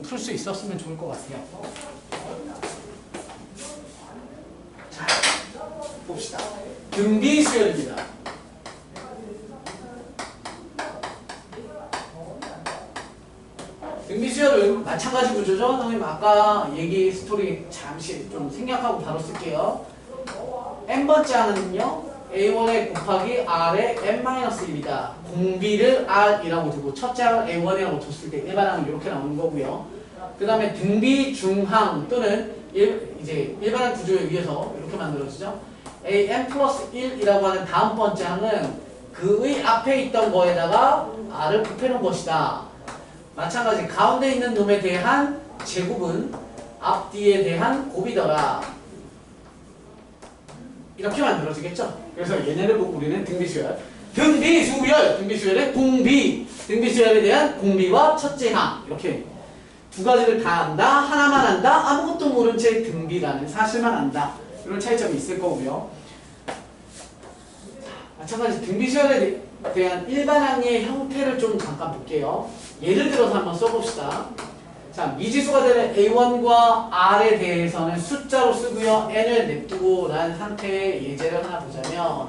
풀 수 있었으면 좋을 것 같아요. 자, 봅시다. 등비 수열입니다. 등비 수열은 마찬가지 구조죠. 선생님 아까 얘기 스토리 잠시 좀 생략하고 바로 쓸게요. n번째 항은요 a1에 곱하기 r에 n-1이다. 공비를 r이라고 두고 첫째 항을 a1이라고 뒀을 때 일반 항은 이렇게 나오는 거고요. 그 다음에 등비 중항 또는 이제 일반항 구조에 의해서 이렇게 만들어지죠. an 플러스 1이라고 하는 다음 번째 항은 그의 앞에 있던 거에다가 r을 곱해놓은 것이다. 마찬가지 가운데 있는 놈에 대한 제곱은 앞뒤에 대한 곱이더라. 이렇게 만들어지겠죠. 그래서 얘네를 보고 우리는 등비수열, 등비수열의 공비, 등비수열에 대한 공비와 첫째 항 이렇게 두 가지를 다 안다, 하나만 안다, 아무것도 모른 채 등비라는 사실만 안다. 이런 차이점이 있을 거고요. 마찬가지 등비수열에 대한 일반항의 형태를 좀 잠깐 볼게요. 예를 들어서 한번 써봅시다. 자, 미지수가 되는 A1과 R에 대해서는 숫자로 쓰고요. N을 냅두고 란 상태의 예제를 하나 보자면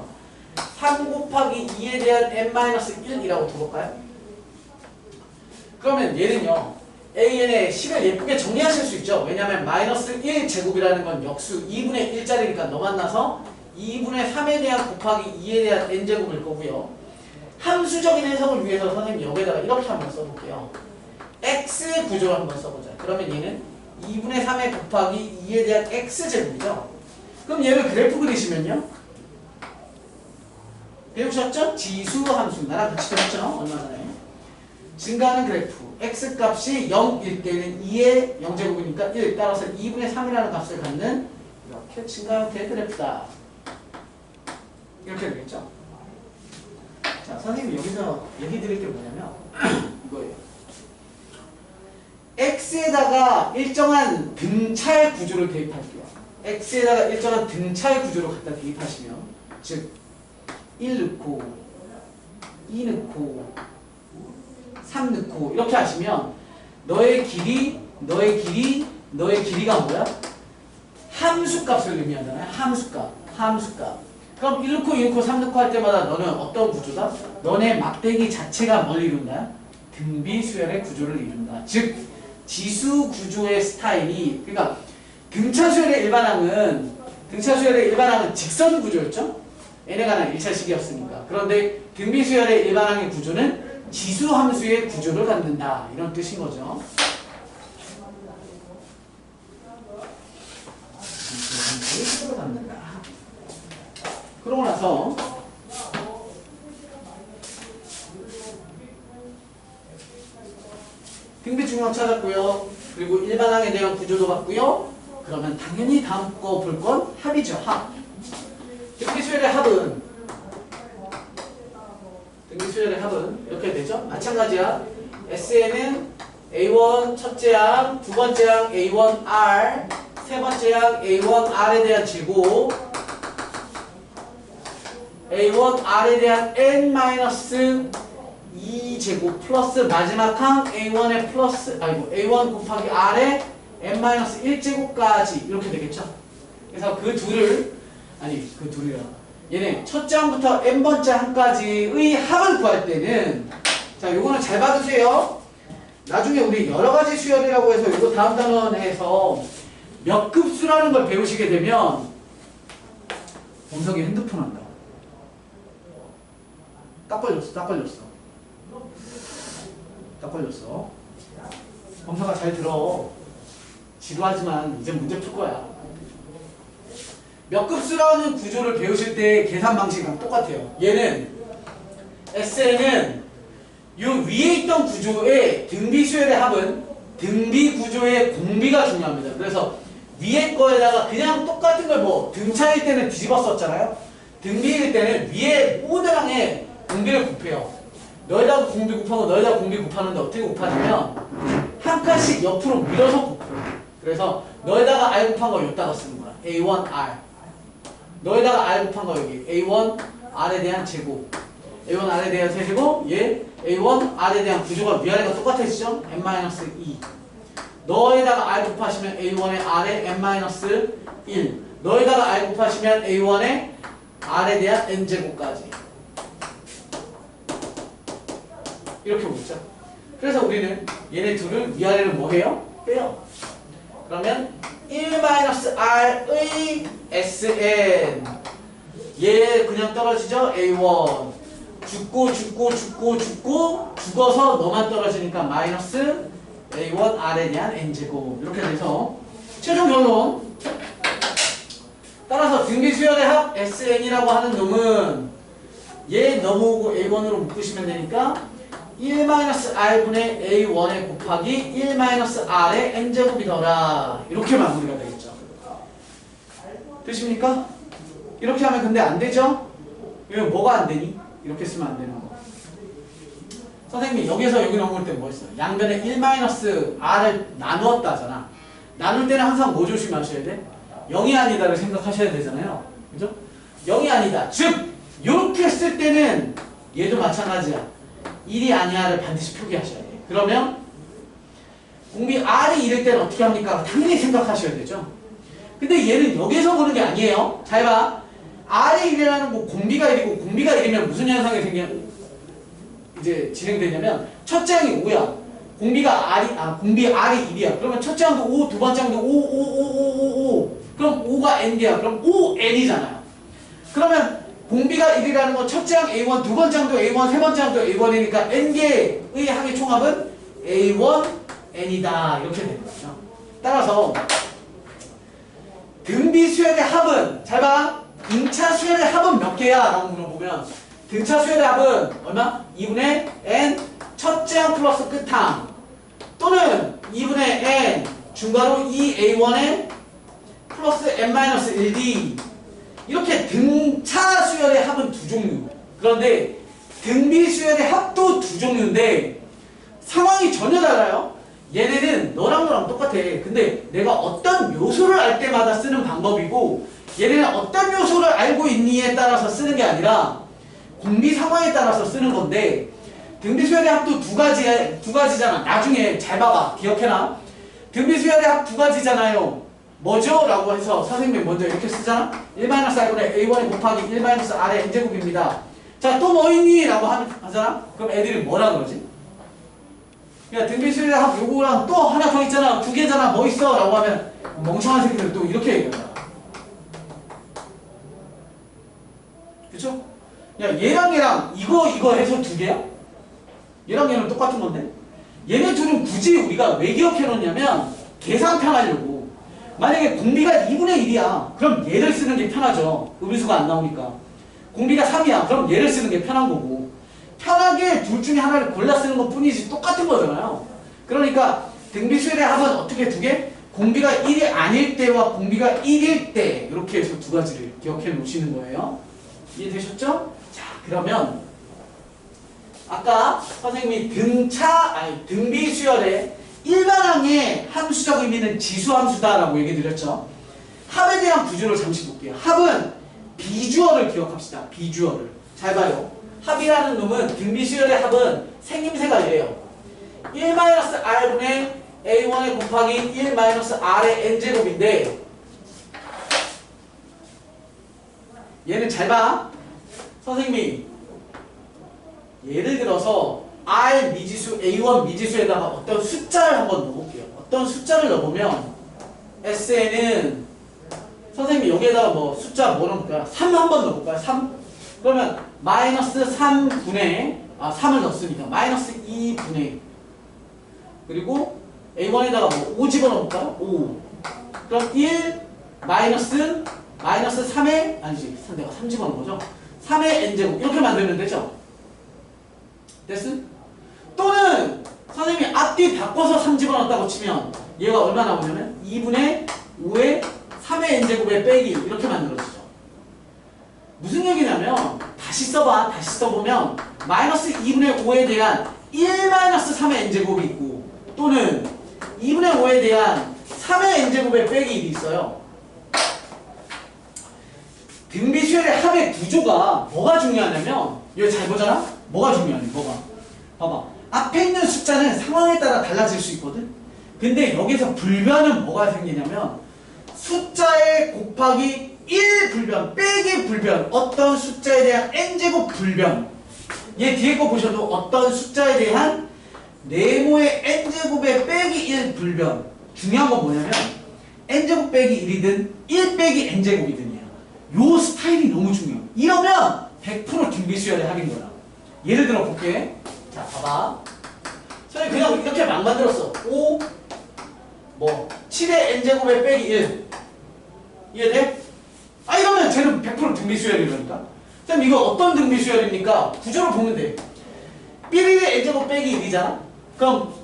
3 곱하기 2에 대한 N-1이라고 두볼까요? 그러면 얘는요. AN의 10을 예쁘게 정리하실 수 있죠. 왜냐하면 마이너스 1제곱이라는 건 역수 2분의 1짜리니까 너 만나서 2분의 3에 대한 곱하기 2에 대한 N제곱일 거고요. 함수적인 해석을 위해서 선생님 여기다가 이렇게 한번 써볼게요. x 구조를 한번 써보자. 그러면 얘는 2분의 3에 곱하기 2에 대한 x제곱이죠. 그럼 얘를 그래프 그리시면요. 배우셨죠? 지수 함수. 나랑 같이 배웠죠? 얼마 전에. 증가하는 그래프. x값이 0일 때는 2의 0제곱이니까 1. 따라서 2분의 3이라는 값을 갖는 이렇게 증가 형태의 그래프다. 이렇게 되겠죠? 자, 선생님이 여기서 얘기 드릴 게 뭐냐면 이거예요. x에다가 일정한 등차의 구조를 대입할게요. x에다가 일정한 등차의 구조를 갖다 대입하시면 즉 1 넣고 2 넣고 3 넣고 이렇게 하시면 너의 길이가 뭐야? 함수값을 의미하잖아요. 함수값. 그럼 1 넣고 2 넣고 3 넣고 할 때마다 너는 어떤 구조다? 너네 막대기 자체가 뭘 이룬다? 등비수열의 구조를 이룬다. 즉 지수 구조의 스타일이, 그러니까 등차수열의 일반항은 직선 구조였죠? n에 관한 1차식이었으니까. 그런데 등비수열의 일반항의 구조는 지수 함수의 구조를 갖는다. 이런 뜻인 거죠. 지수 함수의 구조를 갖는다. 그러고 나서 등비 중앙 찾았고요. 그리고 일반항에 대한 구조도 봤고요. 그러면 당연히 다음 거 볼 건 합이죠. 합. 등비수열의 합은 이렇게 되죠. 마찬가지야. SN은 A1 첫째 항, 두 번째 항 A1R, 세 번째 항 A1R에 대한 제곱, A1R에 대한 N-2제곱 플러스 마지막 항 A1의 A1 곱하기 R의 N-1제곱까지 이렇게 되겠죠. 그래서 얘네 첫째 항부터 N번째 항까지의 합을 구할 때는, 자, 요거는 잘 봐주세요. 나중에 우리 여러가지 수열이라고 해서 이거 다음 단원에서 몇 급수라는 걸 배우시게 되면 범석이 핸드폰 한다. 딱 걸렸어. 범석아 잘 들어. 지루하지만 이제 문제 풀 거야. 몇 급수라는 구조를 배우실 때 계산 방식이랑 똑같아요. 얘는 SN은 요 위에 있던 구조의 등비수열의 합은 등비 구조의 공비가 중요합니다. 그래서 위에 거에다가 그냥 똑같은 걸 등차일 때는 뒤집어 썼잖아요. 등비일 때는 위에 모든 항에 공비를 곱해요. 너에다가 공비 곱하고 너에다가 공비 곱하는데 어떻게 곱하냐면 한 칸씩 옆으로 밀어서 곱해요. 그래서 너에다가 R 곱한 거 여기다가 쓰는 거야. A1R. 너에다가 R 곱한 거 여기. A1R에 대한 제곱. A1R에 대한 세제곱. 얘 A1R에 대한 구조가 위아래가 똑같아지죠? N-2. 너에다가 r 곱하시면 a1의 r에 n-1 너에다가 r 곱하시면 a1의 r에 대한 n제곱까지 이렇게 오죠. 그래서 우리는 얘네 둘을 위아래로 뭐 해요? 빼요. 그러면 1-r의 sn 얘 그냥 떨어지죠? a1 죽어서 너만 떨어지니까 마이너스 a1 r에 대한 n제곱 이렇게 돼서 최종 결론 따라서 등비수열의 합 sn이라고 하는 놈은 얘 넘어오고 a1으로 묶으시면 되니까 1-r분의 a1에 곱하기 1-r의 n제곱이더라 이렇게 마무리가 되겠죠. 되십니까? 이렇게 하면 근데 안 되죠? 이거 뭐가 안 되니? 이렇게 쓰면 안 되는 거. 선생님이 여기서 여기 넘어올 때 뭐 했어요? 양변에 1-r을 나누었다 하잖아. 나눌 때는 항상 뭐 조심하셔야 돼? 0이 아니다를 생각하셔야 되잖아요. 그죠? 0이 아니다. 즉, 이렇게 쓸 때는 얘도 마찬가지야. 1이 아니야를 반드시 표기하셔야 돼. 그러면 공비 r이 이럴 때는 어떻게 합니까? 당연히 생각하셔야 되죠. 근데 얘는 여기서 보는 게 아니에요. 잘 봐. r이 1이라는 거 공비가 1이고 공비가 1이면 무슨 현상이 이제 진행되냐면 첫째 항이 5야. 공비 r이 1이야. 그러면 첫째 항도 5, 두 번째 항도 5. 그럼 5가 n개야. 그럼 5n이잖아요. 그러면 공비가 1이라는 건 첫째 항 a1, 두 번째 항도 a1, 세 번째 항도 a1이니까 n개의 항의 총합은 a1, n이다. 이렇게 되는 거죠. 따라서 등비 수열의 합은 잘 봐. 등차 수열의 합은 몇 개야? 라고 물어보면 등차 수열의 합은 얼마? 2분의 n 첫째 항 플러스 끝항 또는 2분의 n 중괄호 2a1의 플러스 n-1d 이렇게 등차 수열의 합은 두 종류. 그런데 등비 수열의 합도 두 종류인데 상황이 전혀 달라요. 얘네는 너랑 똑같아. 근데 내가 어떤 요소를 알 때마다 쓰는 방법이고 얘네는 어떤 요소를 알고 있니에 따라서 쓰는 게 아니라 공비 상황에 따라서 쓰는 건데 등비 수열의 합도 두 가지잖아. 나중에 잘 봐봐. 기억해놔. 등비 수열의 합 두 가지잖아요. 뭐죠? 라고 해서 선생님이 먼저 이렇게 쓰잖아. 1-r분의 a1에 곱하기 1-r의 n제곱입니다. 자, 또 뭐 있니? 라고 하잖아. 그럼 애들이 뭐라 그러지? 야, 등비 수열의 합 요거랑 또 하나 더 있잖아. 두 개잖아. 뭐 있어? 라고 하면 멍청한 새끼들 또 이렇게 얘기한다. 그쵸? 야, 얘랑 이거 해서 두 개야? 얘랑 얘는 똑같은 건데? 얘네 둘은 굳이 우리가 왜 기억해 놓냐면 계산편 하려고. 만약에 공비가 2분의 1이야. 그럼 얘를 쓰는 게 편하죠. 음수가 안 나오니까. 공비가 3이야. 그럼 얘를 쓰는 게 편한 거고. 편하게 둘 중에 하나를 골라 쓰는 것 뿐이지 똑같은 거잖아요. 그러니까 등비 수열의 합은 어떻게 두 개? 공비가 1이 아닐 때와 공비가 1일 때 이렇게 해서 두 가지를 기억해 놓으시는 거예요. 이해되셨죠? 자, 그러면 아까 선생님이 등비 수열의 일반항의 함수적 의미는 지수함수다라고 얘기 드렸죠. 합에 대한 구조를 잠시 볼게요. 합은 비주어를 기억합시다. 비주어를. 잘 봐요. 합이라는 놈은 등비 수열의 합은 생김새가 이래요. 1-r분의 a1에 곱하기 1-r의 n제곱인데 얘는 잘 봐. 선생님이 예를 들어서 R 미지수, A1 미지수에다가 어떤 숫자를 한번 넣어볼게요. 어떤 숫자를 넣어보면 SN은 선생님이 여기에다가 뭐 숫자 뭐 넣어볼까요? 3 한번 넣어볼까요? 3? 그러면 마이너스 3분의 3을 넣었으니까 마이너스 2분의 그리고 A1에다가 뭐 5 집어넣어볼까요? 5 그럼 1 마이너스 3의 아니지 내가 3 집어넣은 거죠? 3의 n제곱 이렇게 만들면 되죠? 됐음? 또는 선생님이 앞뒤 바꿔서 3 집어넣었다고 치면 얘가 얼마 나오냐면 2분의 5의 3의 n제곱에 빼기 이렇게 만들어지죠. 무슨 얘기냐면 다시 써봐. 다시 써보면 마이너스 2분의 5에 대한 1-3의 n제곱이 있고 또는 2분의 5에 대한 3의 n제곱에 빼기 1이 있어요. 등비 수열의 합의 구조가 뭐가 중요하냐면 이거 잘 보잖아? 뭐가 중요하니? 뭐가? 봐봐. 앞에 있는 숫자는 상황에 따라 달라질 수 있거든? 근데 여기서 불변은 뭐가 생기냐면 숫자에 곱하기 1 불변 빼기 불변 어떤 숫자에 대한 n제곱 불변 얘 뒤에 거 보셔도 어떤 숫자에 대한 네모의 n제곱에 빼기 1 불변 중요한 건 뭐냐면 n제곱 빼기 1이든 1 빼기 n제곱이든이야 요 스타일이 너무 중요해 이러면 100% 등비수열의 합인 거야 예를 들어 볼게 자 봐봐 선생님 그냥 이렇게 막 만들었어 5 뭐 7의 n제곱에 빼기 1 이해돼? 아 이러면 쟤는 100% 등비수열이라니까 선생님 이거 어떤 등비수열입니까? 구조를 보면 돼 삐리리 n제곱 빼기 1이잖아 그럼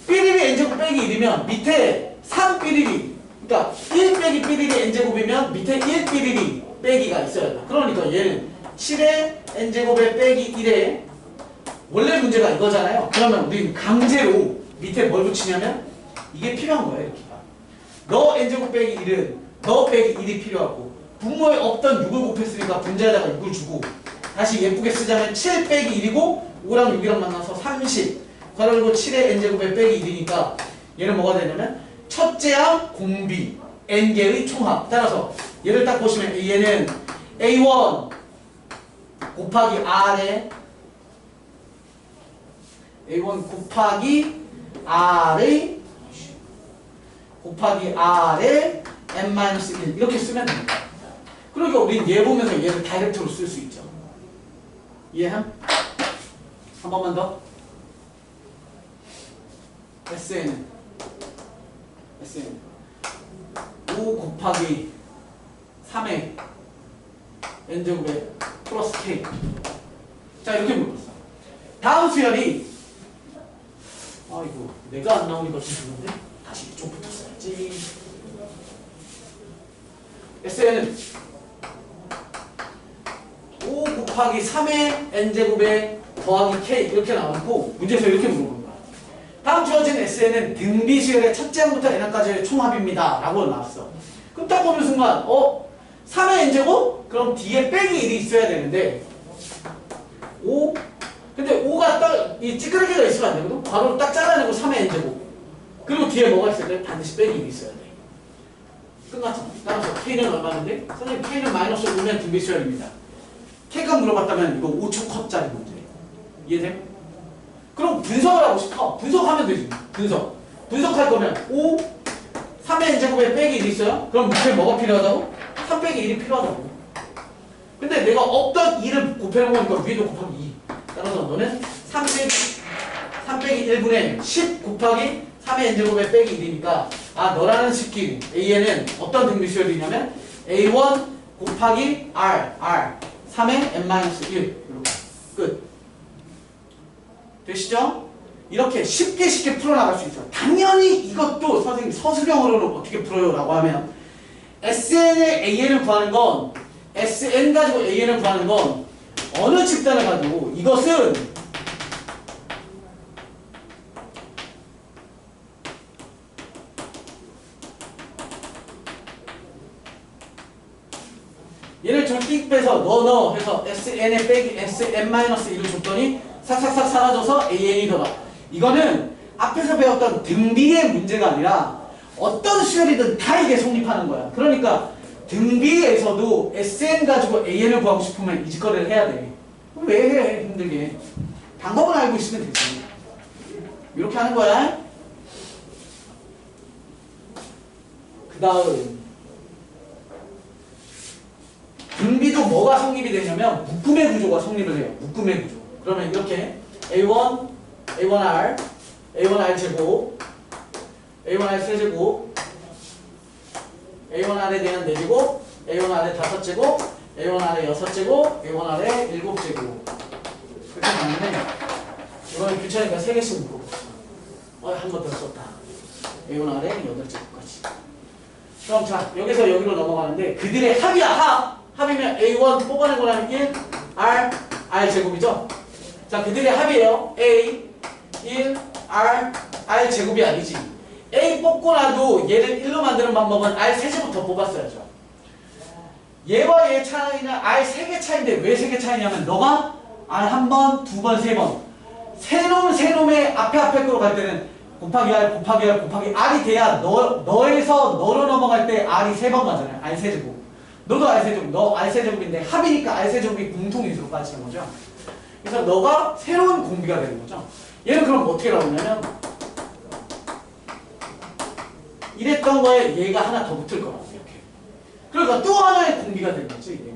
삐리리 n제곱 빼기 1이면 밑에 3 삐리리 그러니까 1 빼기 삐리리 n제곱이면 밑에 1 삐리리 빼기가 있어야 돼 그러니까 얘는 7의 n제곱에 빼기 1에 원래 문제가 이거잖아요 그러면 우리는 강제로 밑에 뭘 붙이냐면 이게 필요한 거야 이렇게 너 n제곱 빼기 1은 너 빼기 1이 필요하고 분모에 없던 6을 곱했으니까 분자에다가 6을 주고 다시 예쁘게 쓰자면 7 빼기 1이고 5랑 6이랑 만나서 30 그리고 7의 n제곱에 빼기 1이니까 얘는 뭐가 되냐면 첫째항 공비 n개의 총합 따라서 얘를 딱 보시면 얘는 a1 곱하기 r에 a1 곱하기 r의 곱하기 r에 n-1 이렇게 쓰면 됩니다. 그러니까 우린 얘 보면서 얘를 다이렉트로 쓸 수 있죠. 이해함? 한 번만 더. SN 5 곱하기 3의 n제곱에 플러스 k 자 이렇게 물었어. 다음 수열이 아이고 내가 안 나오니까 죄송한데 다시 이쪽부터 써야지. SN은 5 곱하기 3의 n제곱에 더하기 k 이렇게 나왔고 문제에서 이렇게 물어본 거야. 다음 주어진 SN은 등비수열의 첫째 항부터 n항까지의 총합입니다 라고 나왔어. 그럼 딱 보는 순간 3의 n제곱? 그럼 뒤에 빼기 1이 있어야 되는데 5 근데 5가 딱 이 찌끄러기가 있으면 안 되거든? 바로 딱 잘라내고 3의 n제곱 그리고 뒤에 뭐가 있어야 돼? 반드시 빼기 1이 있어야 돼. 끝났잖아. 따라서 K는 얼마인데? 선생님 K는 마이너스 5면 등비수열입니다. K가 물어봤다면 이거 5초 컷짜리 문제. 이해돼? 그럼 분석을 하고 싶어. 분석하면 되지. 분석할 거면 5 3의 n제곱에 빼기 1이 있어요? 그럼 밑에 뭐가 필요하다고? 3 빼기 1이 필요하다고. 근데 내가 없던 2를 곱해놓은 거니까 위에도 곱하기 2. 따라서 너는 3 빼기 1분의 10 곱하기 3의 n제곱에 빼기 1이니까 너라는 스킬 A에는 어떤 등비수열이냐면 A1 곱하기 R 3의 n-1 이렇게 끝. 되시죠? 이렇게 쉽게 풀어나갈 수 있어요. 당연히 이것도 선생님 서술형으로는 어떻게 풀어요? 라고 하면 SN의 AN을 구하는 건 SN 가지고 AN을 구하는 건 어느 집단을 가지고 이것은 얘를 저기 빼서 너 해서 SN에 빼기 SN-1을 줬더니 싹싹싹 사라져서 AN이 더가. 이거는 앞에서 배웠던 등비의 문제가 아니라 어떤 수열이든 다 이게 성립하는 거야. 그러니까 등비에서도 SN 가지고 AN을 구하고 싶으면 이 짓거리를 해야 돼. 왜 해? 힘들게. 방법은 알고 있으면 되지. 이렇게 하는 거야. 그 다음 등비도 뭐가 성립이 되냐면 묶음의 구조가 성립을 해요. 묶음의 구조. 그러면 이렇게 A1, A1R, A1R 제곱, A1R 세제곱, A1R에 대한 4제곱, A1R에 5제곱, A1R에 6제곱, A1R에 7제곱. 그렇게 가는데 이거는 귀찮으니까 3개씩 묶어. 한 번 더 썼다. A1R에 8제곱까지. 그럼 자 여기서 여기로 넘어가는데 그들의 합이야. 합이면 A1 뽑아내고 나면 1, R 제곱이죠? 자, 그들의 합이에요. A, 1, R 제곱이 아니지. A 뽑고 나도 얘를 1로 만드는 방법은 R 세제부터 뽑았어야죠. 얘와 얘의 차이는 R 3개 차이인데 왜 3개 차이냐면 너가 R 1번, 2번, 3번 세 놈의 앞에 거로 갈 때는 곱하기 R 곱하기 R 곱하기 R이 돼야 너에서 너로 넘어갈 때 R이 3번 가잖아요. R 세제곱. 너도 R 세제곱, 너 R 세제곱인데 합이니까 R 세제곱이 공통인수로 빠지는 거죠. 그래서 너가 새로운 공비가 되는 거죠. 얘는 그럼 어떻게 나오냐면 이랬던 거에 얘가 하나 더 붙을 거라고 이렇게. 그러니까 또 하나의 공비가 되는 거지 이게.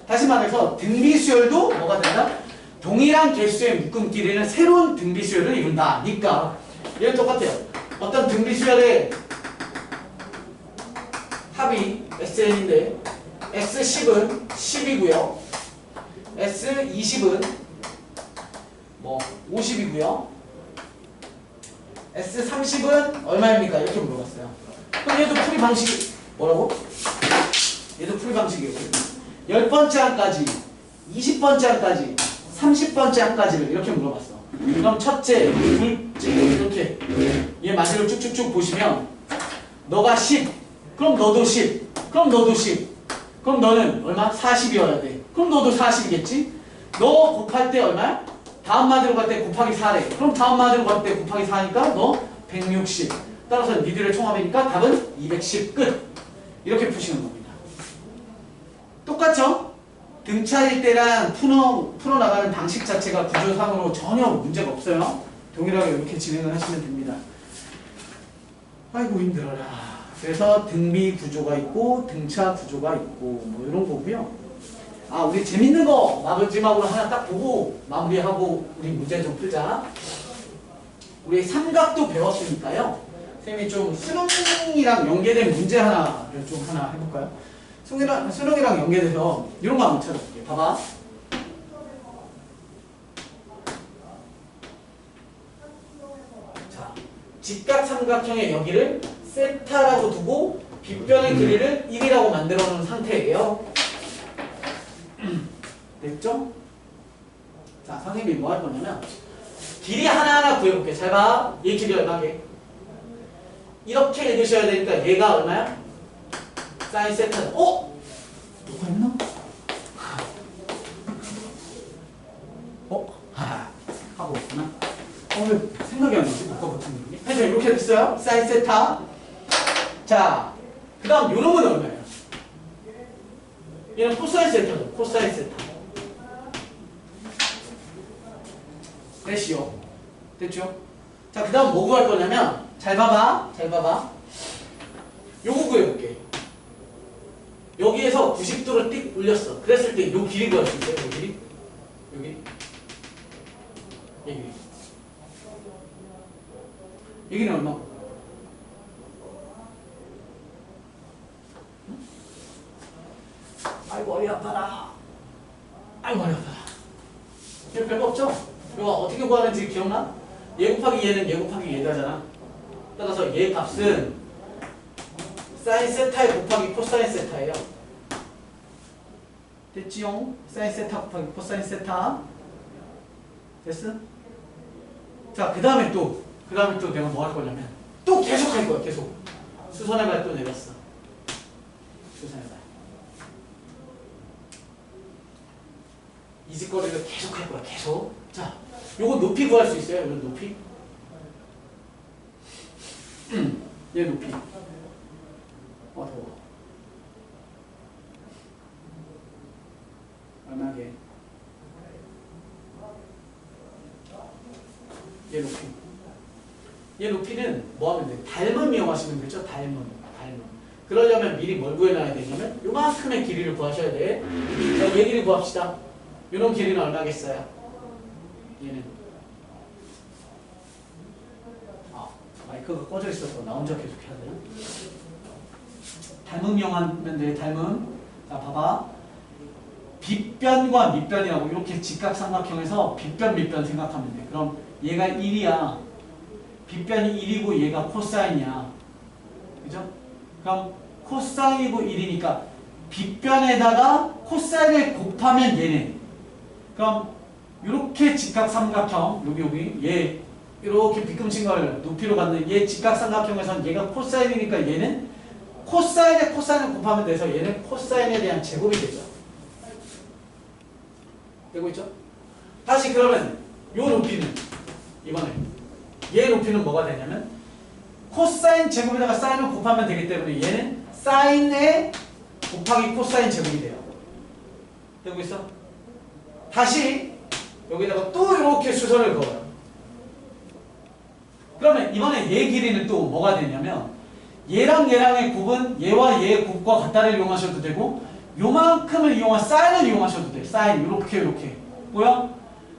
다시 말해서 등비수열도 뭐가 된다? 동일한 개수의 묶음끼리는 새로운 등비수열을 이룬다. 그러니까 얘는 똑같아요. 어떤 등비수열의 합이 SN인데 S10은 10이고요. S20은 뭐 50이고요. S30은 얼마입니까? 이렇게 물어봤어요. 그럼 얘도 풀이 방식이 뭐라고? 얘도 풀이 방식이에요. 10번째 항까지, 20번째 항까지, 30번째 항까지를 이렇게 물어봤어. 그럼 첫째, 둘째 이렇게 얘 마지막을 쭉쭉쭉 보시면 너가 10, 그럼 너도 10, 그럼 너도 10, 그럼 너는 얼마? 40이어야 돼. 그럼 너도 40이겠지? 너 곱할 때 얼마야? 다음 마디로 갈 때 곱하기 4래. 그럼 다음 마디로 갈 때 곱하기 4니까 너 160. 따라서 니들의 총합이니까 답은 210 끝. 이렇게 푸시는 겁니다. 똑같죠? 등차일 때랑 풀어나가는 방식 자체가 구조상으로 전혀 문제가 없어요. 동일하게 이렇게 진행을 하시면 됩니다. 아이고 힘들어라. 그래서 등비 구조가 있고 등차 구조가 있고 뭐 이런 거고요. 아 우리 재밌는 거 마지막으로 하나 딱 보고 마무리하고 우리 문제 좀 풀자. 우리 삼각도 배웠으니까요. 선생님이 좀 수능이랑 연계된 문제 하나를 좀 하나 해볼까요? 수능이랑 연계돼서 이런 거 한번 찾아볼게요. 봐봐. 자, 직각삼각형의 여기를 세타라고 두고 빗변의 길이를 1이라고 만들어 놓은 상태예요. 됐죠? 자, 선생님이 뭐 할 거냐면 길이 하나하나 구해볼게. 잘 봐. 얘 길이 얼마게? 이렇게 읽으셔야 되니까 얘가 얼마야? 사인 세타. 어? 누가 했나? 하고 있구나. 왜 생각이 안 나지? 녹화 버튼 누르기? 해서 이렇게 됐어요. 사인 세타. 자, 그 다음 요 놈은 얼마예요? 얘는 코사인 세타죠. 코사인 세타. 됐시요. 됐죠? 자, 그 다음 뭐 구할 거냐면 잘 봐봐. 잘 봐봐. 요거 구해볼게. 여기에서 90도를 띡 올렸어. 그랬을 때 요 길이 구할 수 있어요. 요 길이. 여기. 여기. 여기는 얼마? 아이고 머리 아파라. 아이고 머리 아파라. 이거 별거 없죠? 이거 어떻게 구하는지 기억나? 얘 곱하기 얘는 얘 곱하기 얘다잖아. 따라서 얘 값은 사인 세타에 곱하기 코사인 세타예요. 됐지요? 사인 세타 곱하기 코사인 세타. 됐어? 자, 그 다음에 또 내가 뭐 할 거냐면 또 계속 할 거야. 계속 수선의 발 또 내렸어. 수선의 발 이 짓거리를 계속 할 거야. 계속. 자, 요거 높이 구할 수 있어요? 이건 높이. 얘 높이. 더워. 얼마게? 얘 높이. 얘 높이는 뭐 하면 돼? 닮음 이용하시면 되죠? 닮음. 그러려면 미리 뭘 구해놔야 되냐면 요만큼의 길이를 구하셔야 돼. 자, 얘 길이 구합시다. 요런 길이는 얼마겠어요? 얘는. 마이크가 꺼져 있어서 나 혼자 계속 해야 되나? 닮음 이용하면 돼. 닮음. 자, 봐봐. 빗변과 밑변이라고 이렇게 직각삼각형에서 빗변, 밑변 생각하면 돼. 그럼 얘가 1이야. 빗변이 1이고 얘가 코사인이야. 그죠? 그럼 코사인이고 1이니까 빗변에다가 코사인을 곱하면 얘네. 그럼 이렇게 직각삼각형 여기 얘 이렇게 빗금친 걸 높이로 갖는 얘 직각삼각형에선 얘가 코사인이니까 얘는 코사인에 코사인을 곱하면 돼서 얘는 코사인에 대한 제곱이 되죠. 되고 있죠? 다시 그러면 요 높이는 이번에 얘의 높이는 뭐가 되냐면 코사인 제곱에다가 사인을 곱하면 되기 때문에 얘는 사인에 곱하기 코사인 제곱이 돼요. 되고 있어? 다시 여기다가 또 이렇게 수선을 그어요. 그러면 이번에 얘 길이는 또 뭐가 되냐면 얘랑 얘랑의 곱은 얘와 얘의 곱과 같다를 이용하셔도 되고 요만큼을 이용한 사인을 이용하셔도 돼. 사인 요렇게 요렇게 뭐야?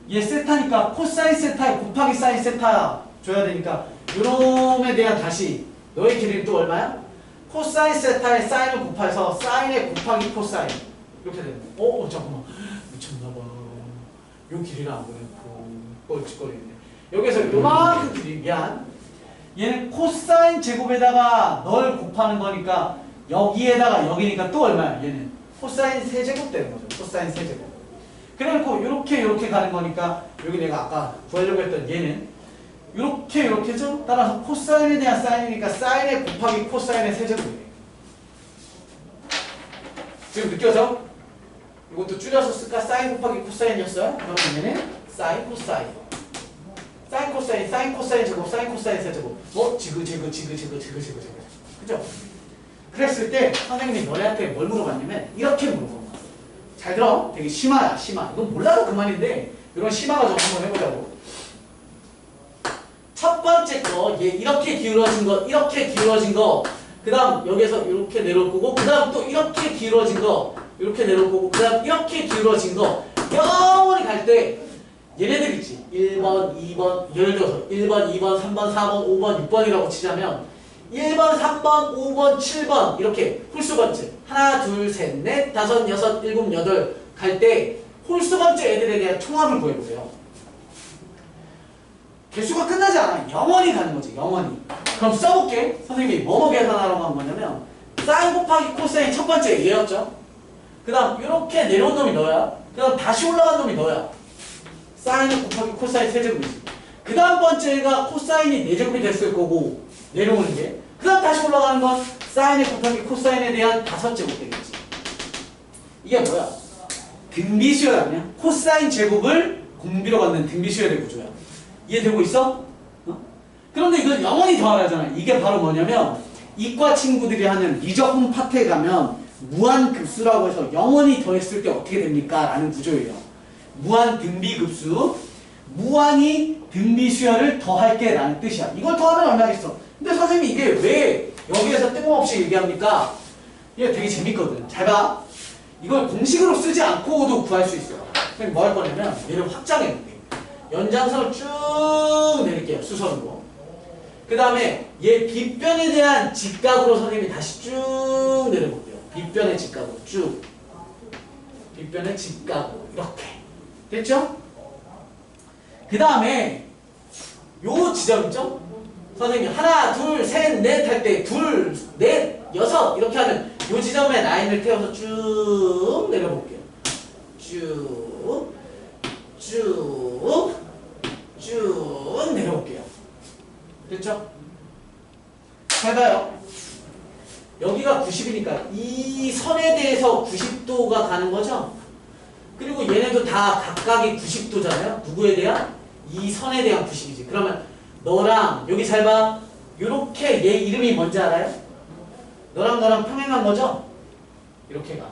얘 세타니까 코사인 세타에 곱하기 사인 세타 줘야 되니까 요놈에 대한 다시 너의 길이는 또 얼마야? 코사인 세타에 사인을 곱해서 사인에 곱하기 코사인 이렇게 되는 거야. 잠깐만 미쳤나봐. 요 길이를 안 보내고 뻘짓거리네. 여기서 요만큼 길이 미안. 얘는 코사인 제곱에다가 널 곱하는 거니까 여기에다가 여기니까 또 얼마야? 얘는 코사인 세제곱 되는 거죠. 코사인 세제곱. 그래놓고 요렇게 가는 거니까 여기 내가 아까 구하려고 했던 얘는 요렇게죠? 따라서 코사인에 대한 사인이니까 사인에 곱하기 코사인의 세제곱이에요. 지금 느껴져? 이것도 줄여서 쓸까? 사인 곱하기 코사인이었어요? 그러면 얘는 사인 코사인. 사인 코사인, 사인 코사인 제곱, 사인 코사인 세제곱. 지그. 그죠? 그랬을 때 선생님이 너네한테 뭘 물어봤냐면 이렇게 물어본 거야. 잘 들어. 되게 심화야, 심화. 이건 몰라도 그만인데 이런 심화가 좀 한번 해보자고. 첫 번째 거, 얘 이렇게 기울어진 거, 이렇게 기울어진 거. 그 다음 여기서 이렇게 내려올 거고, 그 다음 또 이렇게 기울어진 거, 이렇게 내려올 거고, 그 다음 이렇게 기울어진 거. 영원히 갈 때 얘네들 있지. 1번, 2번, 예를 들어서 1번, 2번, 3번, 4번, 5번, 6번이라고 치자면 1번, 3번, 5번, 7번 이렇게 홀수번째 하나, 둘, 셋, 넷, 다섯, 여섯, 일곱, 여덟 갈 때 홀수번째 애들에 대한 총합을 구해보세요. 개수가 끝나지 않아. 영원히 가는 거지. 영원히. 그럼 써볼게. 선생님이 뭐뭐 계산하라고 한 거냐면 사인 곱하기 코사인 첫 번째 얘였죠. 그 다음 이렇게 내려온 놈이 너야. 그 다음 다시 올라간 놈이 너야. 사인 곱하기 코사인 세제곱이지. 그 다음 번째가 코사인이 4제곱이 됐을 거고 내려오는 게. 그 다음 다시 올라가는 건 사인에 곱하기 코사인에 대한 5제곱 되겠지. 이게 뭐야? 등비수열 아니야? 코사인 제곱을 공비로 갖는 등비수열의 구조야. 이해되고 있어? 그런데 이건 영원히 더하라잖아. 이게 바로 뭐냐면 이과 친구들이 하는 미적분 파트에 가면 무한급수라고 해서 영원히 더했을 때 어떻게 됩니까? 라는 구조예요. 무한 등비급수, 무한히 등비수열을 더할게 라는 뜻이야. 이걸 더하면 얼마겠어? 근데 선생님이 이게 왜 여기에서 뜬금없이 얘기합니까? 이게 되게 재밌거든. 잘 봐. 이걸 공식으로 쓰지 않고도 구할 수 있어요. 선생님 뭐 할 거냐면 얘를 확장해볼게. 연장선을 쭉 내릴게요. 수선으로. 그 다음에 얘 빗변에 대한 직각으로 선생님이 다시 쭉 내려볼게요. 빗변의 직각으로 쭉. 빗변의 직각으로 이렇게. 됐죠? 그 다음에 요 지점 있죠? 선생님이 하나, 둘, 셋, 넷 할 때 둘, 넷, 여섯 이렇게 하면 요 지점에 라인을 태워서 쭉 내려볼게요. 쭉 내려올게요. 됐죠? 잘 봐요. 여기가 90이니까 이 선에 대해서 90도가 가는 거죠? 그리고 얘네도 다 각각이 90도잖아요? 누구에 대한? 이 선에 대한 90이지. 그러면 너랑 여기 잘 봐. 요렇게 얘 이름이 뭔지 알아요? 너랑 평행한 거죠? 이렇게 가.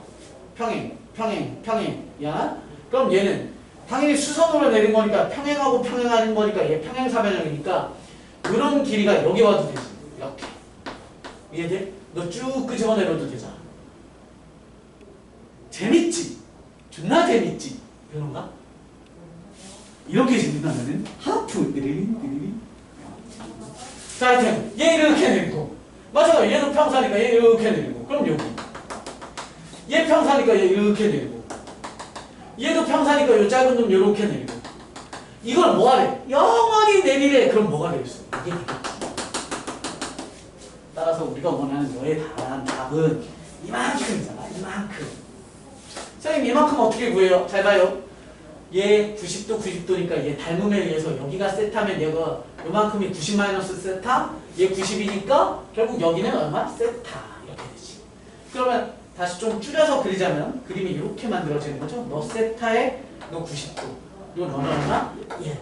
평행이야. 그럼 얘는 당연히 수선으로 내린 거니까 평행하고 평행하는 거니까 얘 평행사변형이니까 이런 길이가 여기 와도 되지. 이렇게. 이해돼? 너 쭉 끄집어 내려도 되잖아. 재밌지? 존나 재밌지? 그런가? 이렇게 재밌다면은 하프 드리링. 자, 하여튼 얘 이렇게 내리고 맞아. 얘도 평사니까 얘 이렇게 내리고 그럼 여기 얘 평사니까 얘 이렇게 내리고 얘도 평사니까 요 짧은 놈 요렇게 내리고 이걸 뭐 하래? 영원히 내리래. 그럼 뭐가 되겠어? 이게 되겠지. 따라서 우리가 원하는 너의 답은 이만큼이잖아. 이만큼. 선생님 이만큼 어떻게 구해요? 잘 봐요. 얘 90도니까 얘 닮음에 의해서 여기가 세타면 얘가 요만큼이 90 마이너스 세타 얘 90이니까 결국 여기는 얼마? 세타 이렇게 되지. 그러면 다시 좀 줄여서 그리자면 그림이 이렇게 만들어지는 거죠. 너 세타에 너 90도 이거 너는 얼마? 1.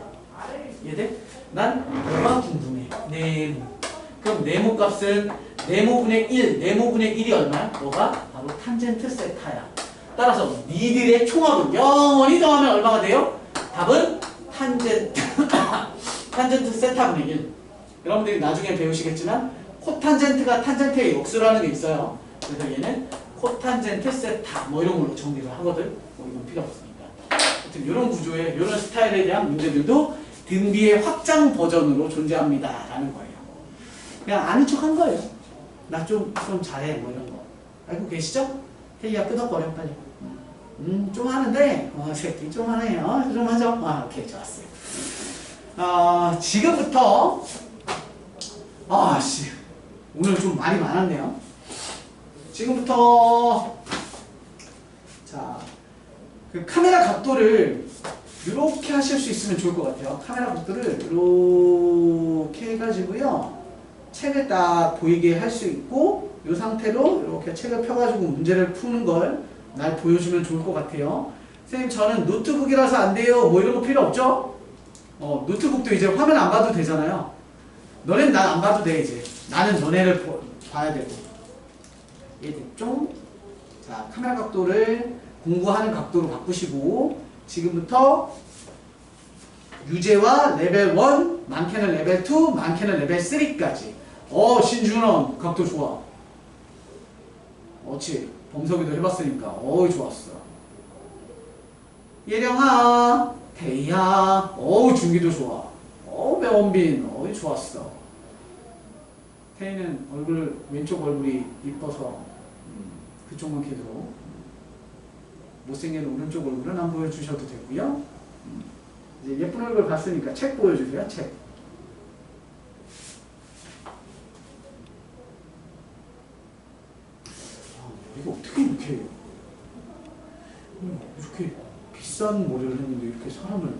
이해돼? 난 뭐가 궁금해. 네모. 그럼 네모 값은 네모분의 1, 네모분의 1이 얼마야? 뭐가? 바로 탄젠트 세타야. 따라서 니들의 총합은 영원히 더하면 얼마가 돼요? 답은 탄젠트 탄젠트 세타분의 1. 여러분들이 나중에 배우시겠지만 코탄젠트가 탄젠트의 역수라는 게 있어요. 그래서 얘는 코탄젠트 세타 뭐 이런 걸로 정리를 하거든. 뭐 이건 필요 없으니까. 하여튼 이런 구조의 이런 스타일에 대한 문제들도 등비의 확장 버전으로 존재합니다 라는 거예요. 그냥 아는 척 한 거예요. 나 좀 잘해 뭐 이런 거. 알고 계시죠? 태희야 끄덕거려 빨리. 좀 하는데 새끼 좀 하네요. 좀 하죠. 오케이 좋았어요. 지금부터 오늘 좀 말이 많았네요. 지금부터 자, 그 카메라 각도를 이렇게 하실 수 있으면 좋을 것 같아요. 카메라 각도를 이렇게 해가지고요. 책을 딱 보이게 할 수 있고 이 상태로 이렇게 책을 펴가지고 문제를 푸는 걸 날 보여주면 좋을 것 같아요. 선생님 저는 노트북이라서 안 돼요. 뭐 이런 거 필요 없죠? 노트북도 이제 화면 안 봐도 되잖아요. 너네는 난 안 봐도 돼 이제. 나는 너네를 봐야 되고. 이해됐죠? 자, 카메라 각도를 공부하는 각도로 바꾸시고 지금부터 유제와 레벨 1, 많게는 레벨 2, 많게는 레벨 3까지. 신준원 각도 좋아. 그렇지. 범석이도 해봤으니까. 좋았어. 예령아, 태희야, 준기도 좋아. 배원빈, 좋았어. 태희는 왼쪽 얼굴이 이뻐서 그쪽만 걔도 못생긴 오른쪽 얼굴은 안 보여주셔도 되고요. 이제 예쁜 얼굴 봤으니까 책 보여주세요. 책. 이거 어떻게 이렇게 비싼 머리를 했는데 이렇게 사람을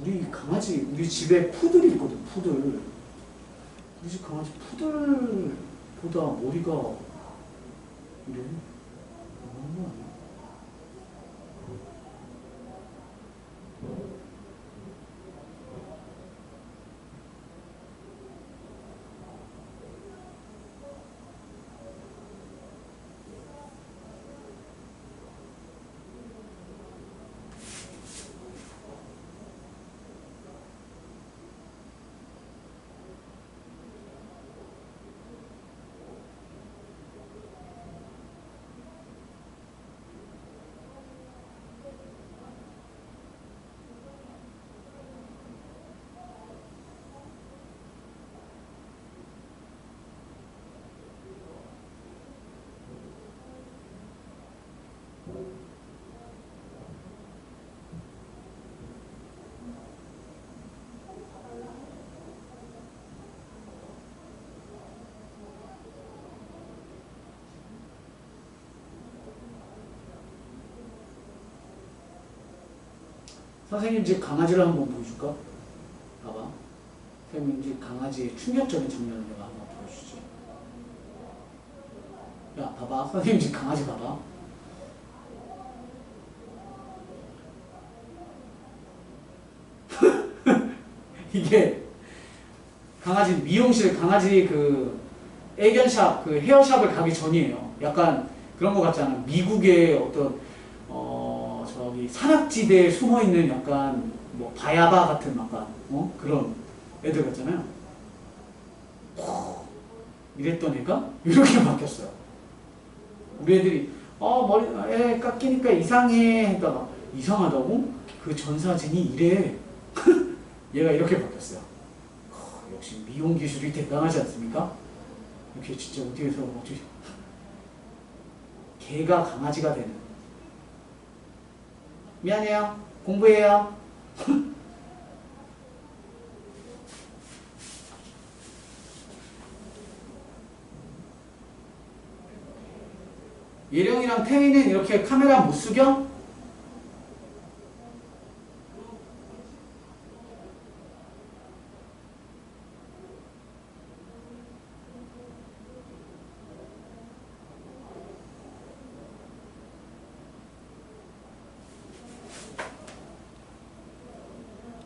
우리 집에 푸들이 있거든. 푸들. 우리 집 강아지 푸들보다 머리가 이래. 너무 아니야. 선생님 집 강아지를 한번 보여줄까? 봐봐. 선생님 집 강아지의 충격적인 장면을 내가 한번 보여주지. 야, 봐봐. 선생님 집 강아지 봐봐. 이게 강아지 미용실 강아지 그 애견샵 그 헤어샵을 가기 전이에요. 약간 그런 거 같지 않아? 미국의 어떤 저기 산악지대에 숨어 있는 약간 뭐 바야바 같은 약간 그런 애들 같잖아요. 이랬던 애가 이렇게 바뀌었어요. 우리 애들이 머리 애 깎이니까 이상해 했다가 이상하다고? 그 전 사진이 이래. 얘가 이렇게 바뀌었어요. 역시 미용 기술이 대단하지 않습니까? 이렇게 진짜 어디에서 개가 강아지가 되는. 미안해요. 공부해요. 예령이랑 태희는 이렇게 카메라 못 숙여?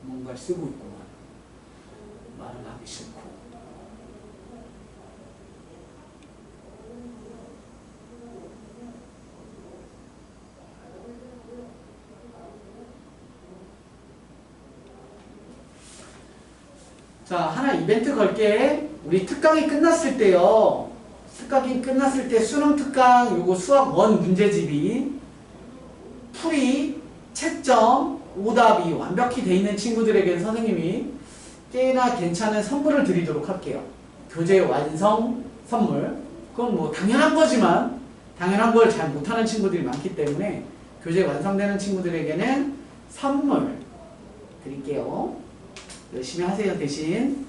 뭔가 쓰고 있구만. 하기 싫고. 자, 하나 이벤트 걸게. 우리 특강이 끝났을 때요. 특강이 끝났을 때 수능 특강 요거 수학 원 문제집이 풀이, 채점, 오답이 완벽히 돼 있는 친구들에게는 선생님이 꽤나 괜찮은 선물을 드리도록 할게요. 교재 완성 선물. 그건 뭐 당연한 거지만 당연한 걸 잘 못하는 친구들이 많기 때문에 교재 완성되는 친구들에게는 선물 드릴게요. 열심히 하세요. 대신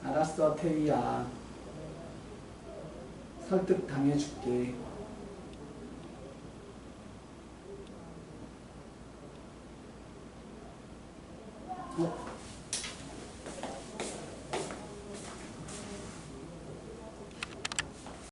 알았어, 태희야. 설득 당해줄게. 어?